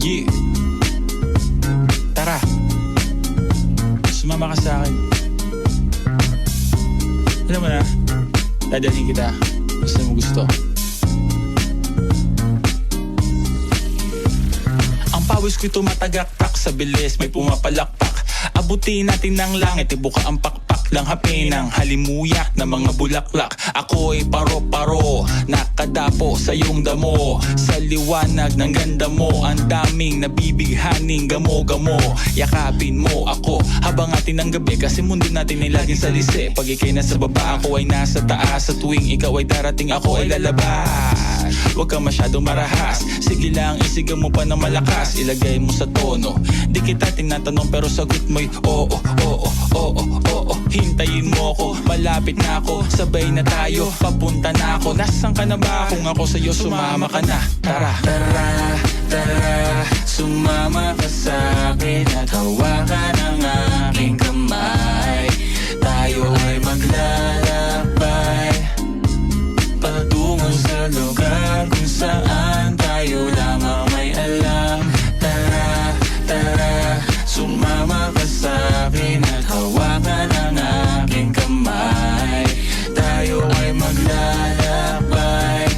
Yeah. Tara, sumama ka sa akin. Alam mo na, dadalhin kita basta mo gusto. Ang pawis ko'y tumatagaktak sa bilis, may pumapalakpak. Abutin natin ng langit, ibuka ang pakpak lang hapin ng halimuyak na mga bulaklak. Ako'y paro-paro, nakadapo sa iyong damo. Sa liwanag ng ganda mo, ang daming nabibighaning gamo-gamo. Yakapin mo ako habang atin ng gabi, kasi mundo natin ay laging salisi. Pag ikay nasa baba, ako ay nasa taas. Sa tuwing ikaw ay darating, ako ay lalabas. Huwag ka masyadong marahas, sige lang isigaw mo pa ng malakas. Ilagay mo sa tono, di kita tinatanong pero sagot mo'y oo, oo, oo, oo. Hintayin mo ako, malapit na ako, sabay na tayo, papunta na ako. Nasaan ka na ba? Kung ako sa'yo, sumama ka na. Tara, Tara, tara, sumama ka sa'kin at hawakan ang aking kamay. Tayo ay maglalakbay patungo sa lugar kung saan tayo lamang may alam. Tara, tara, sumama ka sa'kin at hawakan ang aking kamay. Tayo ay maglalakbay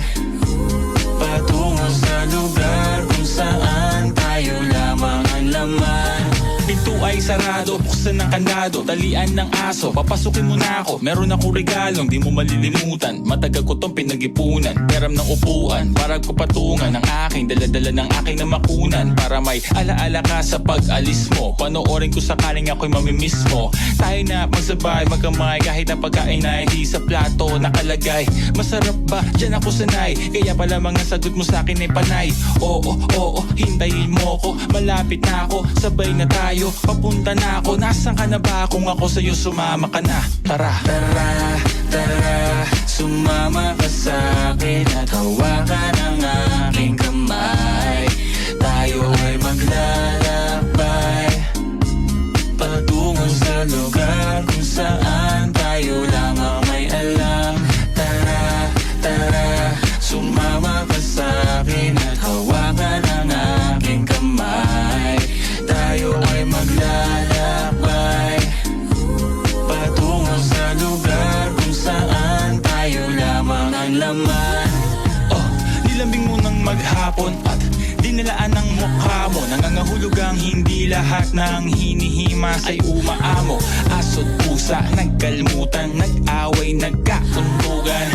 patungo sa lugar kung saan tayo lamang ang laman. pinto ay sarado, buksan ng kandado, talian ng aso, papasukin mo na ako. Meron akong regalong di mo malilimutan, matagal ko tong pinag-ipunan. Peram ng upuan, para ko patungan ang aking daladala ng aking namakunan. Para may alaala ka sa pag-alis mo, panoorin ko sakaling ako'y mamimiss mo. Tayo na magsabay, magkamay, kahit ang pagkain ay di sa plato nakalagay. Masarap ba? Diyan ako sanay, kaya pala mga sagot mo sa akin ay panay. Oo, oo, hintayin mo ko, malapit na ako, sabay na tayo, papunta na ako. Nasaan ka na ba? Kung ako sa'yo, sumama ka na. Tara, Tara, tara, sumama ka sa'kin at hawakan ang aking kamay. Tayo ay maglalakbay patungo sa lugar kung saan tayo lamang may alam. Tara, tara, sumama ka sa'kin at hawakan ang aking kamay. Tayo ay maglalakbay patungo sa lugar kung saan tayo lamang ang laman. oh, nilambing mo ng maghapon at dinilaan ng mukha mo. Nangangahulog ang hindi lahat ng hinihimas ay umaamo. Aso't pusa, nagkalmutan, nag-away, nagkakuntugan.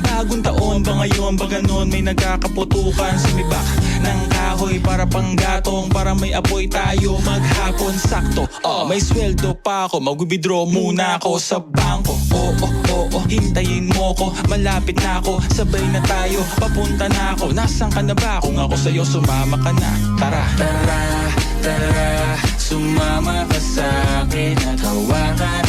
Bagong taon ba ngayon ba ganon? May nagkakaputukan. Sumibak ng kahoy para panggatong, para may apoy tayo maghapon. Sakto, may sweldo pa ako, mag-withdraw muna ako sa bangko. Oo, oo, hintayin mo ko, malapit na ako, sabay na tayo, papunta na ako. Nasaan ka na ba? Kung ako sa'yo, sumama ka na. Tara, Tara, tara, sumama ka sa'kin at hawakan